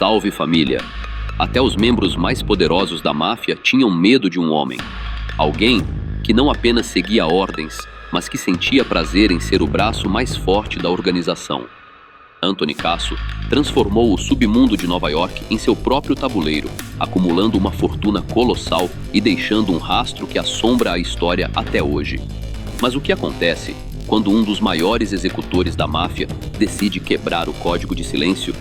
Salve família! Até os membros mais poderosos da máfia tinham medo de um homem. Alguém que não apenas seguia ordens, mas que sentia prazer em ser o braço mais forte da organização. Anthony Casso transformou o submundo de Nova York em seu próprio tabuleiro, acumulando uma fortuna colossal e deixando um rastro que assombra a história até hoje. Mas o que acontece quando um dos maiores executores da máfia decide quebrar o código de silêncio?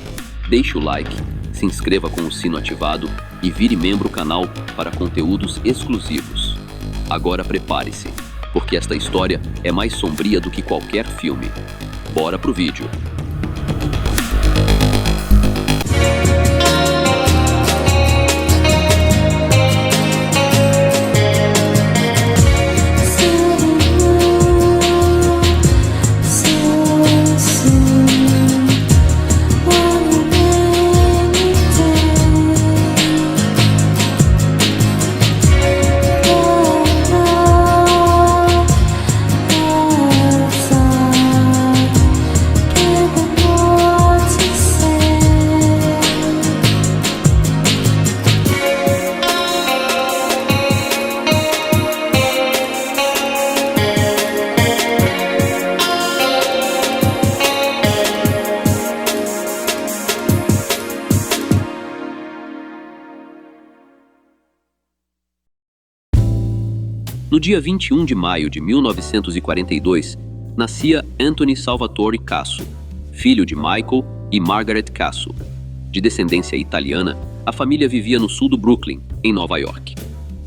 Deixe o like, se inscreva com o sino ativado e vire membro do canal para conteúdos exclusivos. Agora prepare-se, porque esta história é mais sombria do que qualquer filme. Bora pro vídeo! No dia 21 de maio de 1942, nascia Anthony Salvatore Casso, filho de Michael e Margaret Casso. De descendência italiana, a família vivia no sul do Brooklyn, em Nova York.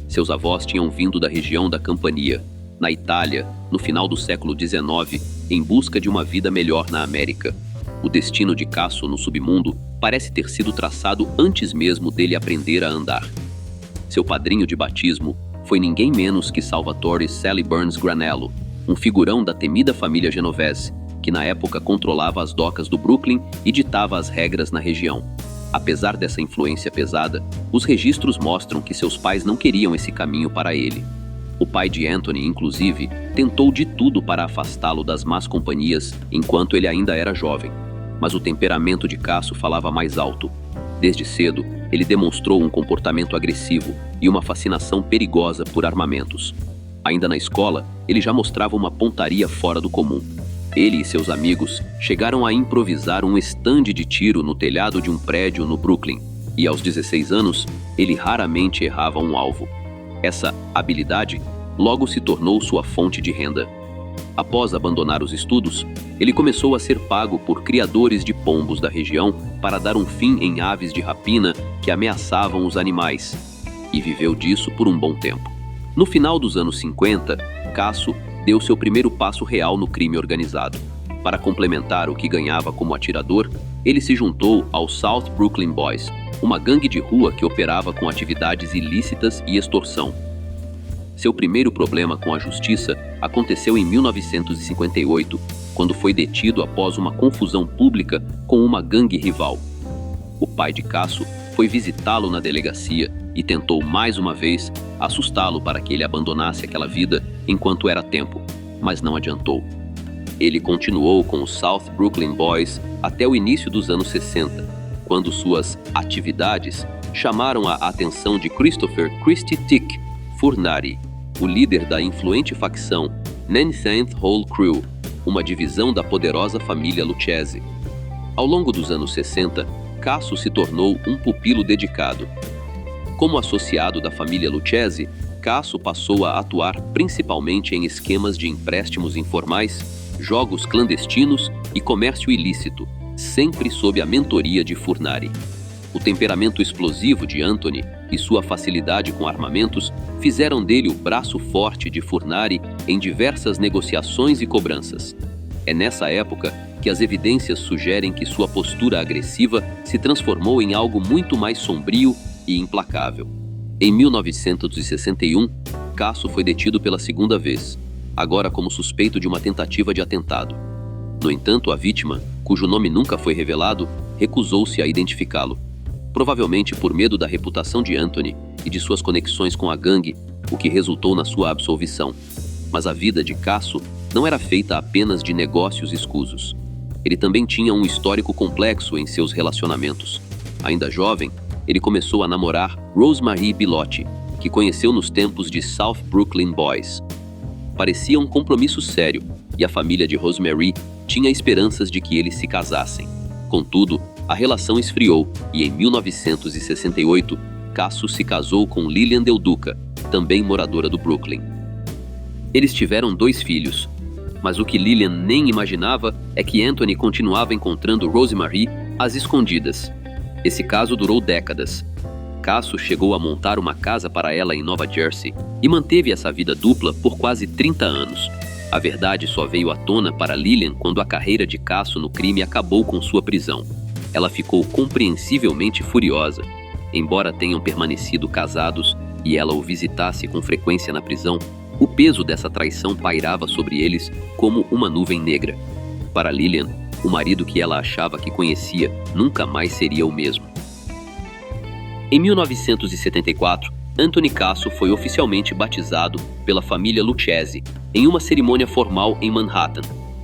Seus avós tinham vindo da região da Campania, na Itália, no final do século XIX, em busca de uma vida melhor na América. O destino de Casso no submundo parece ter sido traçado antes mesmo dele aprender a andar. Seu padrinho de batismo foi ninguém menos que Salvatore Sally Burns Granello, um figurão da temida família Genovese, que na época controlava as docas do Brooklyn e ditava as regras na região. Apesar dessa influência pesada, os registros mostram que seus pais não queriam esse caminho para ele. O pai de Anthony, inclusive, tentou de tudo para afastá-lo das más companhias enquanto ele ainda era jovem, mas o temperamento de Casso falava mais alto. Desde cedo, ele demonstrou um comportamento agressivo e uma fascinação perigosa por armamentos. Ainda na escola, ele já mostrava uma pontaria fora do comum. Ele e seus amigos chegaram a improvisar um estande de tiro no telhado de um prédio no Brooklyn, e aos 16 anos, ele raramente errava um alvo. Essa habilidade logo se tornou sua fonte de renda. Após abandonar os estudos, ele começou a ser pago por criadores de pombos da região para dar um fim em aves de rapina que ameaçavam os animais, e viveu disso por um bom tempo. No final dos anos 50, Casso deu seu primeiro passo real no crime organizado. Para complementar o que ganhava como atirador, ele se juntou ao South Brooklyn Boys, uma gangue de rua que operava com atividades ilícitas e extorsão. Seu primeiro problema com a justiça aconteceu em 1958, quando foi detido após uma confusão pública com uma gangue rival. O pai de Casso foi visitá-lo na delegacia e tentou mais uma vez assustá-lo para que ele abandonasse aquela vida enquanto era tempo, mas não adiantou. Ele continuou com os South Brooklyn Boys até o início dos anos 60, quando suas atividades chamaram a atenção de Christopher "Christy" Tick Furnari, o líder da influente facção Ninth Hole Crew, uma divisão da poderosa família Lucchese. Ao longo dos anos 60, Casso se tornou um pupilo dedicado. Como associado da família Lucchese, Casso passou a atuar principalmente em esquemas de empréstimos informais, jogos clandestinos e comércio ilícito, sempre sob a mentoria de Furnari. O temperamento explosivo de Anthony e sua facilidade com armamentos fizeram dele o braço forte de Furnari em diversas negociações e cobranças. É nessa época que as evidências sugerem que sua postura agressiva se transformou em algo muito mais sombrio e implacável. Em 1961, Casso foi detido pela segunda vez, agora como suspeito de uma tentativa de atentado. No entanto, a vítima, cujo nome nunca foi revelado, recusou-se a identificá-lo. Provavelmente por medo da reputação de Anthony e de suas conexões com a gangue, o que resultou na sua absolvição. Mas a vida de Casso não era feita apenas de negócios escusos. Ele também tinha um histórico complexo em seus relacionamentos. Ainda jovem, ele começou a namorar Rosemarie Bilotti, que conheceu nos tempos de South Brooklyn Boys. Parecia um compromisso sério, e a família de Rosemary tinha esperanças de que eles se casassem. Contudo, a relação esfriou e em 1968, Casso se casou com Lillian Del Duca, também moradora do Brooklyn. Eles tiveram 2 filhos, mas o que Lillian nem imaginava é que Anthony continuava encontrando Rosemary às escondidas. Esse caso durou décadas. Casso chegou a montar uma casa para ela em Nova Jersey e manteve essa vida dupla por quase 30 anos. A verdade só veio à tona para Lillian quando a carreira de Casso no crime acabou com sua prisão. Ela ficou compreensivelmente furiosa. Embora tenham permanecido casados e ela o visitasse com frequência na prisão, o peso dessa traição pairava sobre eles como uma nuvem negra. Para Lillian, o marido que ela achava que conhecia nunca mais seria o mesmo. Em 1974, Anthony Casso foi oficialmente batizado pela família Lucchese em uma cerimônia formal em Manhattan.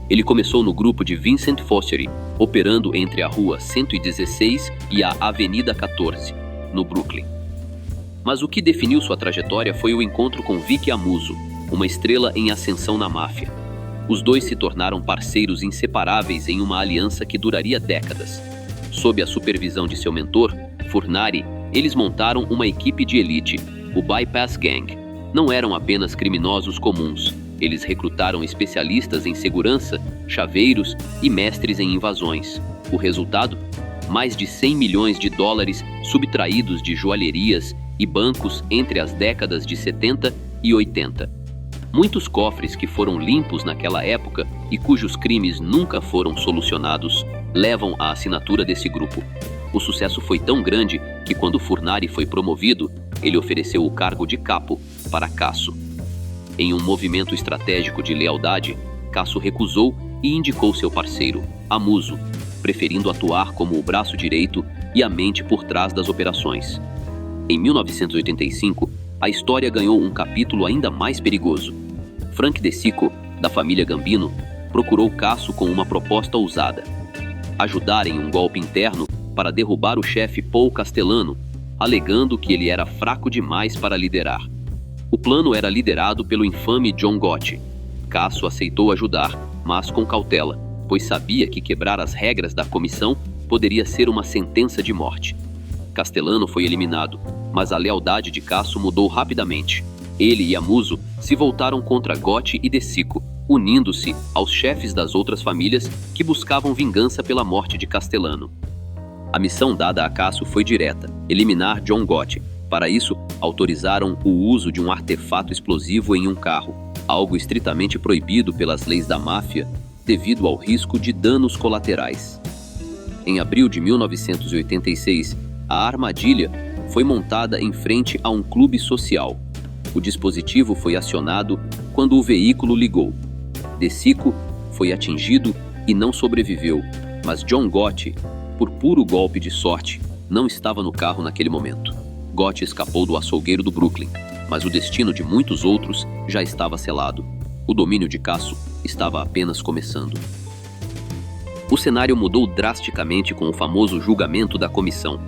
Ele começou no grupo de Vincent Fossery, operando entre a Rua 116 e a Avenida 14, no Brooklyn. Mas o que definiu sua trajetória foi o encontro com Vicky Amuso, uma estrela em ascensão na máfia. Os dois se tornaram parceiros inseparáveis em uma aliança que duraria décadas. Sob a supervisão de seu mentor, Furnari, eles montaram uma equipe de elite, o Bypass Gang. Não eram apenas criminosos comuns. Eles recrutaram especialistas em segurança, chaveiros e mestres em invasões. O resultado? Mais de 100 milhões de dólares subtraídos de joalherias e bancos entre as décadas de 70 e 80. Muitos cofres que foram limpos naquela época e cujos crimes nunca foram solucionados levam a assinatura desse grupo. O sucesso foi tão grande que quando Furnari foi promovido, ele ofereceu o cargo de capo para Casso. Em um movimento estratégico de lealdade, Casso recusou e indicou seu parceiro, Amuso, preferindo atuar como o braço direito e a mente por trás das operações. Em 1985, a história ganhou um capítulo ainda mais perigoso. Frank De Sico, da família Gambino, procurou Casso com uma proposta ousada: ajudar em um golpe interno para derrubar o chefe Paul Castellano, alegando que ele era fraco demais para liderar. O plano era liderado pelo infame John Gotti. Casso aceitou ajudar, mas com cautela, pois sabia que quebrar as regras da comissão poderia ser uma sentença de morte. Castellano foi eliminado, mas a lealdade de Casso mudou rapidamente. Ele e Amuso se voltaram contra Gotti e De Sico, unindo-se aos chefes das outras famílias que buscavam vingança pela morte de Castellano. A missão dada a Casso foi direta: eliminar John Gotti. Para isso, autorizaram o uso de um artefato explosivo em um carro, algo estritamente proibido pelas leis da máfia devido ao risco de danos colaterais. Em abril de 1986, a armadilha foi montada em frente a um clube social. O dispositivo foi acionado quando o veículo ligou. De Sico foi atingido e não sobreviveu, mas John Gotti, por puro golpe de sorte, não estava no carro naquele momento. Gotti escapou do açougueiro do Brooklyn, mas o destino de muitos outros já estava selado. O domínio de Casso estava apenas começando. O cenário mudou drasticamente com o famoso julgamento da comissão.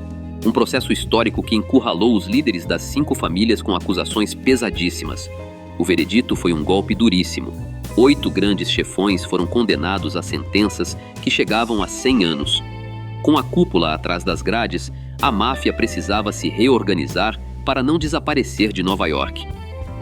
Um processo histórico que encurralou os líderes das 5 famílias com acusações pesadíssimas. O veredito foi um golpe duríssimo. 8 grandes chefões foram condenados a sentenças que chegavam a 100 anos. Com a cúpula atrás das grades, a máfia precisava se reorganizar para não desaparecer de Nova York.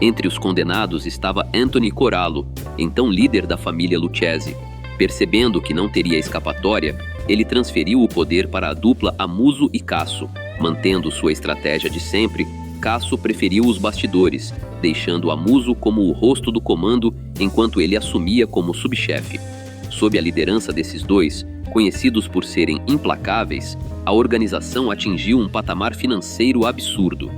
Entre os condenados estava Anthony Corallo, então líder da família Lucchese. Percebendo que não teria escapatória, ele transferiu o poder para a dupla Amuso e Casso. Mantendo sua estratégia de sempre, Casso preferiu os bastidores, deixando Amuso como o rosto do comando enquanto ele assumia como subchefe. Sob a liderança desses dois, conhecidos por serem implacáveis, a organização atingiu um patamar financeiro absurdo.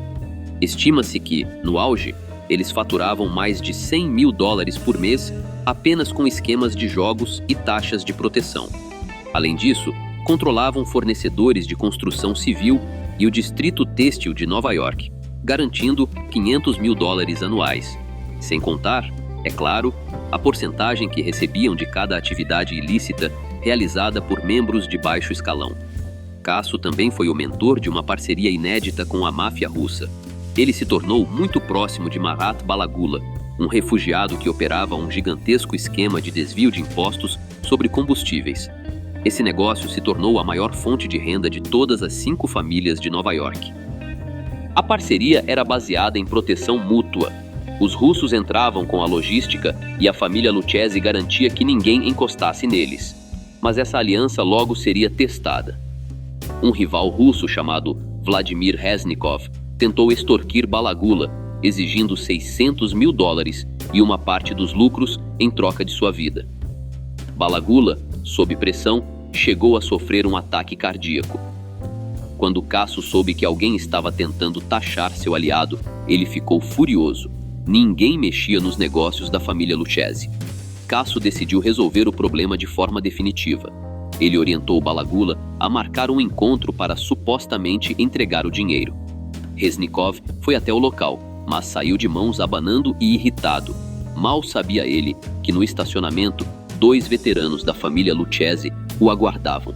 Estima-se que, no auge, eles faturavam mais de 100 mil dólares por mês apenas com esquemas de jogos e taxas de proteção. Além disso, controlavam fornecedores de construção civil e o distrito têxtil de Nova York, garantindo 500 mil dólares anuais. Sem contar, é claro, a porcentagem que recebiam de cada atividade ilícita realizada por membros de baixo escalão. Casso também foi o mentor de uma parceria inédita com a máfia russa. Ele se tornou muito próximo de Marat Balagula, um refugiado que operava um gigantesco esquema de desvio de impostos sobre combustíveis. Esse negócio se tornou a maior fonte de renda de todas as 5 famílias de Nova York. A parceria era baseada em proteção mútua. Os russos entravam com a logística e a família Lucchesi garantia que ninguém encostasse neles. Mas essa aliança logo seria testada. Um rival russo chamado Vladimir Reznikov tentou extorquir Balagula, exigindo $600 mil e uma parte dos lucros em troca de sua vida. Balagula, sob pressão, chegou a sofrer um ataque cardíaco. Quando Casso soube que alguém estava tentando taxar seu aliado, ele ficou furioso. Ninguém mexia nos negócios da família Lucchesi. Casso decidiu resolver o problema de forma definitiva. Ele orientou Balagula a marcar um encontro para supostamente entregar o dinheiro. Reznikov foi até o local, mas saiu de mãos abanando e irritado. Mal sabia ele que no estacionamento 2 veteranos da família Lucchesi o aguardavam.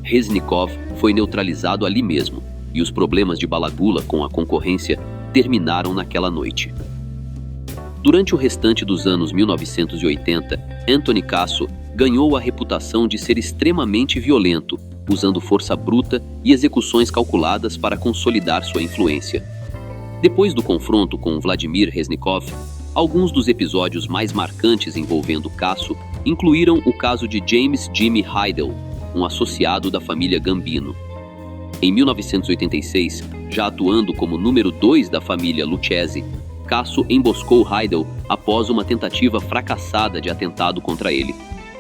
Reznikov foi neutralizado ali mesmo, e os problemas de Balagula com a concorrência terminaram naquela noite. Durante o restante dos anos 1980, Anthony Casso ganhou a reputação de ser extremamente violento, usando força bruta e execuções calculadas para consolidar sua influência. Depois do confronto com Vladimir Reznikov, alguns dos episódios mais marcantes envolvendo Casso incluíram o caso de James Jimmy Heidel, um associado da família Gambino. Em 1986, já atuando como número 2 da família Lucchesi, Casso emboscou Heidel após uma tentativa fracassada de atentado contra ele.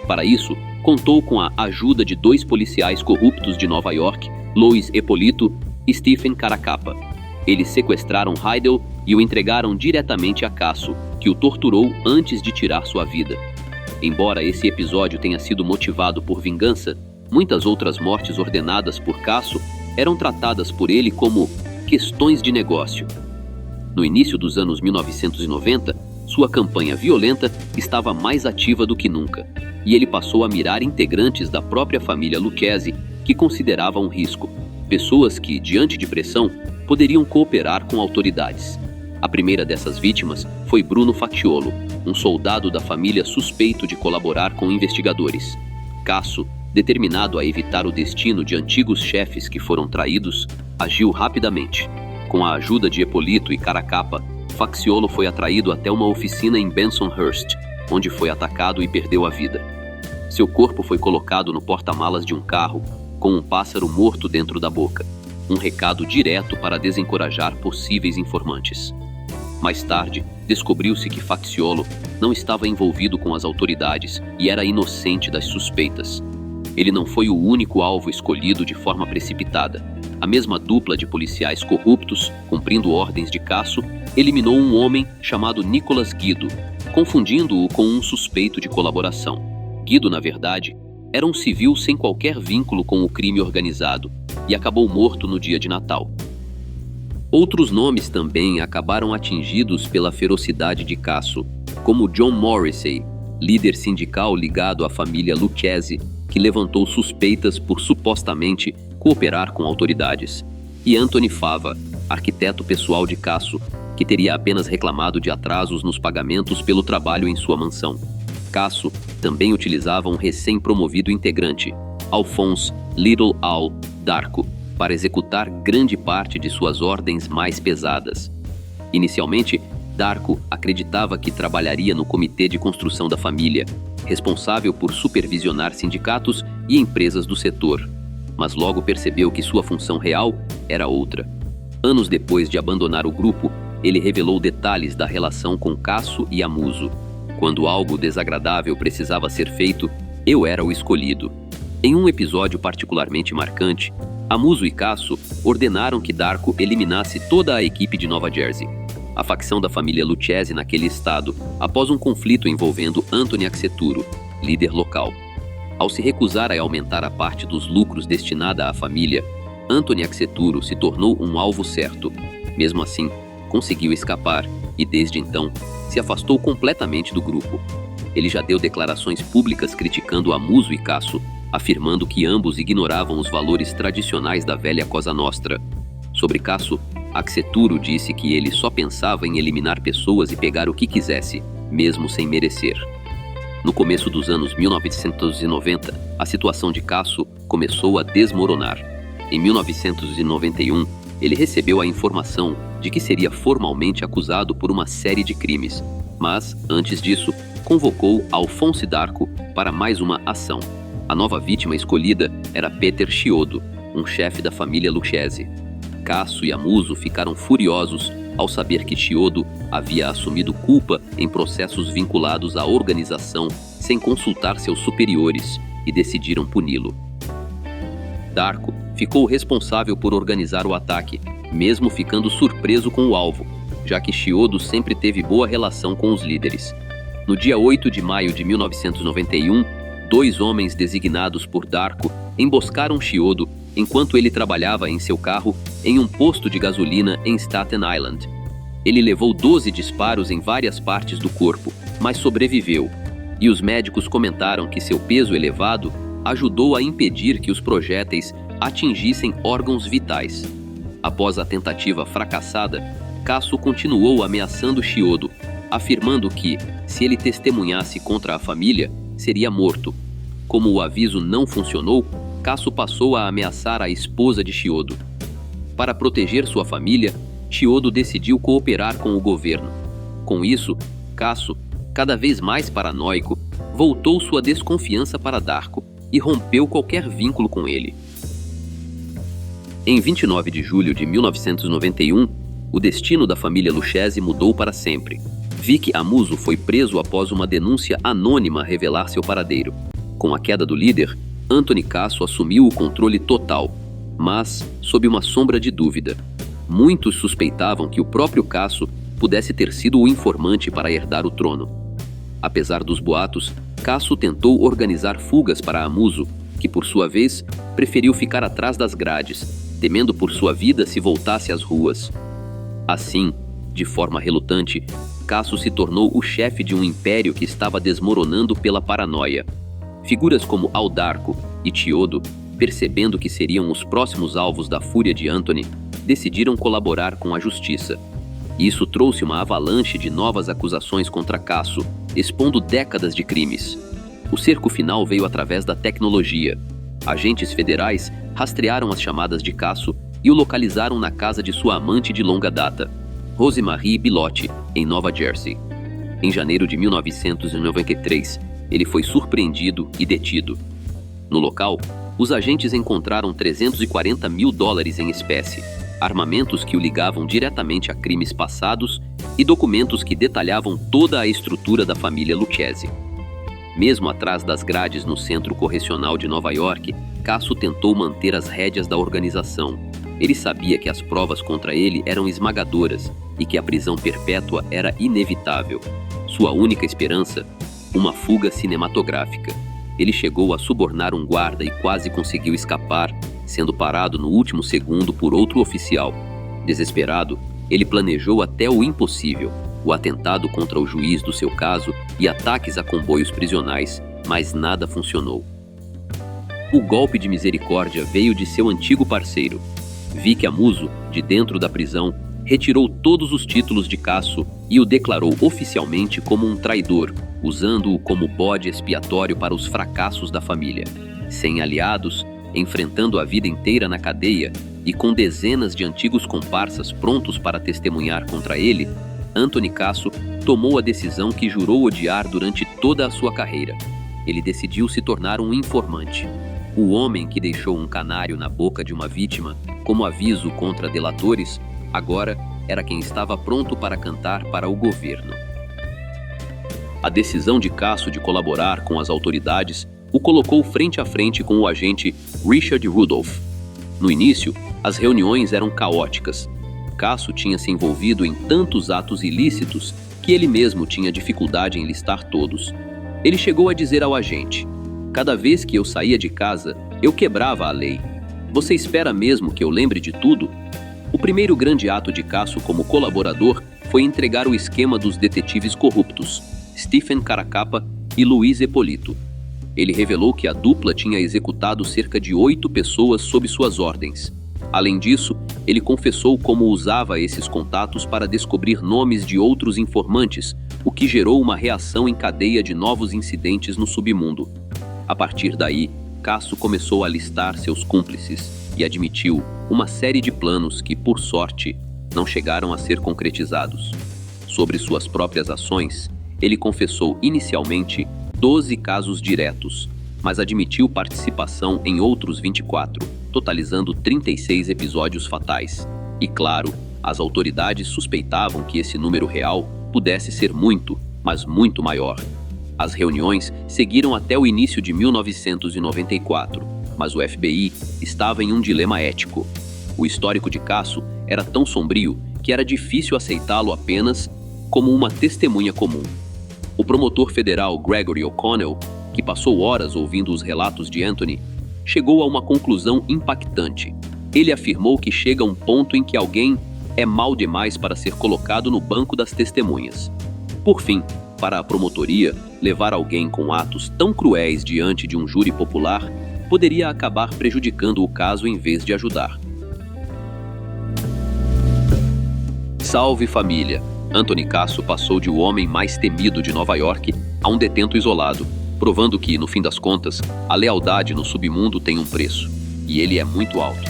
Para isso, contou com a ajuda de 2 policiais corruptos de Nova York, Louis Eppolito e Stephen Caracappa. Eles sequestraram Heidel e o entregaram diretamente a Casso, que o torturou antes de tirar sua vida. Embora esse episódio tenha sido motivado por vingança, muitas outras mortes ordenadas por Casso eram tratadas por ele como questões de negócio. No início dos anos 1990, sua campanha violenta estava mais ativa do que nunca, e ele passou a mirar integrantes da própria família Lucchesi que considerava um risco, pessoas que, diante de pressão, poderiam cooperar com autoridades. A primeira dessas vítimas foi Bruno Facciolo, um soldado da família suspeito de colaborar com investigadores. Casso, determinado a evitar o destino de antigos chefes que foram traídos, agiu rapidamente. Com a ajuda de Eppolito e Caracappa, Facciolo foi atraído até uma oficina em Bensonhurst, onde foi atacado e perdeu a vida. Seu corpo foi colocado no porta-malas de um carro, com um pássaro morto dentro da boca, um recado direto para desencorajar possíveis informantes. Mais tarde, descobriu-se que Facciolo não estava envolvido com as autoridades e era inocente das suspeitas. Ele não foi o único alvo escolhido de forma precipitada. A mesma dupla de policiais corruptos, cumprindo ordens de Casso, eliminou um homem chamado Nicolas Guido, confundindo-o com um suspeito de colaboração. Guido, na verdade, era um civil sem qualquer vínculo com o crime organizado e acabou morto no dia de Natal. Outros nomes também acabaram atingidos pela ferocidade de Casso, como John Morrissey, líder sindical ligado à família Lucchesi, que levantou suspeitas por supostamente cooperar com autoridades, e Anthony Fava, arquiteto pessoal de Casso, que teria apenas reclamado de atrasos nos pagamentos pelo trabalho em sua mansão. Casso também utilizava um recém-promovido integrante, Alphonse Little Al Darko, para executar grande parte de suas ordens mais pesadas. Inicialmente, Darko acreditava que trabalharia no comitê de construção da família, responsável por supervisionar sindicatos e empresas do setor, mas logo percebeu que sua função real era outra. Anos depois de abandonar o grupo, ele revelou detalhes da relação com Casso e Amuso. Quando algo desagradável precisava ser feito, eu era o escolhido. Em um episódio particularmente marcante, Amuso e Casso ordenaram que Darko eliminasse toda a equipe de Nova Jersey, a facção da família Lucchesi naquele estado, após um conflito envolvendo Anthony Axeturo, líder local. Ao se recusar a aumentar a parte dos lucros destinada à família, Anthony Axeturo se tornou um alvo certo. Mesmo assim, conseguiu escapar e, desde então, se afastou completamente do grupo. Ele já deu declarações públicas criticando Amuso e Casso, afirmando que ambos ignoravam os valores tradicionais da velha Cosa Nostra. Sobre Casso, Axeturo disse que ele só pensava em eliminar pessoas e pegar o que quisesse, mesmo sem merecer. No começo dos anos 1990, a situação de Casso começou a desmoronar. Em 1991, ele recebeu a informação de que seria formalmente acusado por uma série de crimes, mas, antes disso, convocou Alphonse Darco para mais uma ação. A nova vítima escolhida era Peter Chiodo, um chefe da família Lucchese. Casso e Amuso ficaram furiosos ao saber que Chiodo havia assumido culpa em processos vinculados à organização sem consultar seus superiores e decidiram puni-lo. Darco ficou responsável por organizar o ataque, mesmo ficando surpreso com o alvo, já que Chiodo sempre teve boa relação com os líderes. No dia 8 de maio de 1991, 2 homens designados por Darco emboscaram Chiodo enquanto ele trabalhava em seu carro em um posto de gasolina em Staten Island. Ele levou 12 disparos em várias partes do corpo, mas sobreviveu, e os médicos comentaram que seu peso elevado ajudou a impedir que os projéteis atingissem órgãos vitais. Após a tentativa fracassada, Casso continuou ameaçando Chiodo, afirmando que, se ele testemunhasse contra a família, seria morto. Como o aviso não funcionou, Casso passou a ameaçar a esposa de Chiodo. Para proteger sua família, Chiodo decidiu cooperar com o governo. Com isso, Casso, cada vez mais paranoico, voltou sua desconfiança para Darco e rompeu qualquer vínculo com ele. Em 29 de julho de 1991, o destino da família Lucchese mudou para sempre. Vic Amuso foi preso após uma denúncia anônima revelar seu paradeiro. Com a queda do líder, Anthony Casso assumiu o controle total, mas sob uma sombra de dúvida. Muitos suspeitavam que o próprio Casso pudesse ter sido o informante para herdar o trono. Apesar dos boatos, Casso tentou organizar fugas para Amuso, que por sua vez preferiu ficar atrás das grades, temendo por sua vida se voltasse às ruas. Assim, de forma relutante, Casso se tornou o chefe de um império que estava desmoronando pela paranoia. Figuras como Aldarco e Chiodo, percebendo que seriam os próximos alvos da fúria de Anthony, decidiram colaborar com a justiça. Isso trouxe uma avalanche de novas acusações contra Casso, expondo décadas de crimes. O cerco final veio através da tecnologia. Agentes federais rastrearam as chamadas de Casso e o localizaram na casa de sua amante de longa data, Rosemarie Bilotti, em Nova Jersey. Em janeiro de 1993, ele foi surpreendido e detido. No local, os agentes encontraram $340 mil em espécie, armamentos que o ligavam diretamente a crimes passados e documentos que detalhavam toda a estrutura da família Lucchese. Mesmo atrás das grades no Centro Correcional de Nova York, Casso tentou manter as rédeas da organização. Ele sabia que as provas contra ele eram esmagadoras e que a prisão perpétua era inevitável. Sua única esperança? Uma fuga cinematográfica. Ele chegou a subornar um guarda e quase conseguiu escapar, sendo parado no último segundo por outro oficial. Desesperado, ele planejou até o impossível, o atentado contra o juiz do seu caso e ataques a comboios prisionais, mas nada funcionou. O golpe de misericórdia veio de seu antigo parceiro. Vic Amuso, de dentro da prisão, retirou todos os títulos de Casso e o declarou oficialmente como um traidor, usando-o como bode expiatório para os fracassos da família. Sem aliados, enfrentando a vida inteira na cadeia e com dezenas de antigos comparsas prontos para testemunhar contra ele, Anthony Casso tomou a decisão que jurou odiar durante toda a sua carreira. Ele decidiu se tornar um informante. O homem que deixou um canário na boca de uma vítima, como aviso contra delatores, agora era quem estava pronto para cantar para o governo. A decisão de Casso de colaborar com as autoridades o colocou frente a frente com o agente Richard Rudolph. No início, as reuniões eram caóticas. Casso tinha se envolvido em tantos atos ilícitos que ele mesmo tinha dificuldade em listar todos. Ele chegou a dizer ao agente: "Cada vez que eu saía de casa, eu quebrava a lei. Você espera mesmo que eu lembre de tudo?" O primeiro grande ato de Casso como colaborador foi entregar o esquema dos detetives corruptos, Stephen Caracappa e Luiz Ippolito. Ele revelou que a dupla tinha executado cerca de 8 pessoas sob suas ordens. Além disso, ele confessou como usava esses contatos para descobrir nomes de outros informantes, o que gerou uma reação em cadeia de novos incidentes no submundo. A partir daí, Casso começou a listar seus cúmplices e admitiu uma série de planos que, por sorte, não chegaram a ser concretizados. Sobre suas próprias ações, ele confessou inicialmente 12 casos diretos, mas admitiu participação em outros 24, totalizando 36 episódios fatais. E claro, as autoridades suspeitavam que esse número real pudesse ser muito, mas muito maior. As reuniões seguiram até o início de 1994, mas o FBI estava em um dilema ético. O histórico de Casso era tão sombrio que era difícil aceitá-lo apenas como uma testemunha comum. O promotor federal Gregory O'Connell, que passou horas ouvindo os relatos de Anthony, chegou a uma conclusão impactante. Ele afirmou que chega um ponto em que alguém é mau demais para ser colocado no banco das testemunhas. Por fim, para a promotoria, levar alguém com atos tão cruéis diante de um júri popular poderia acabar prejudicando o caso em vez de ajudar. Salve família! Anthony Casso passou de o homem mais temido de Nova York a um detento isolado, provando que, no fim das contas, a lealdade no submundo tem um preço, e ele é muito alto.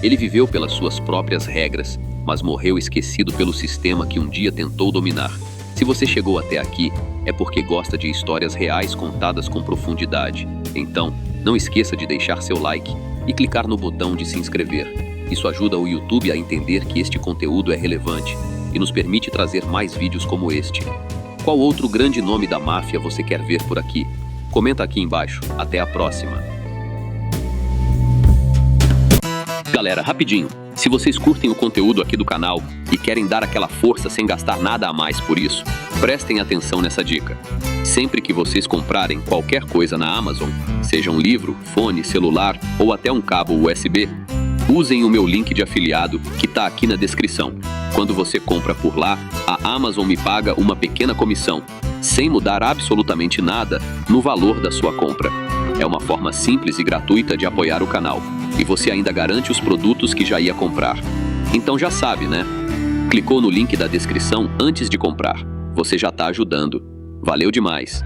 Ele viveu pelas suas próprias regras, mas morreu esquecido pelo sistema que um dia tentou dominar. Se você chegou até aqui, é porque gosta de histórias reais contadas com profundidade. Então, não esqueça de deixar seu like e clicar no botão de se inscrever. Isso ajuda o YouTube a entender que este conteúdo é relevante e nos permite trazer mais vídeos como este. Qual outro grande nome da máfia você quer ver por aqui? Comenta aqui embaixo. Até a próxima. Galera, rapidinho. Se vocês curtem o conteúdo aqui do canal e querem dar aquela força sem gastar nada a mais por isso, prestem atenção nessa dica. Sempre que vocês comprarem qualquer coisa na Amazon, seja um livro, fone, celular ou até um cabo USB, usem o meu link de afiliado que está aqui na descrição. Quando você compra por lá, a Amazon me paga uma pequena comissão, sem mudar absolutamente nada no valor da sua compra. É uma forma simples e gratuita de apoiar o canal, e você ainda garante os produtos que já ia comprar. Então já sabe, né? Clicou no link da descrição antes de comprar. Você já está ajudando. Valeu demais!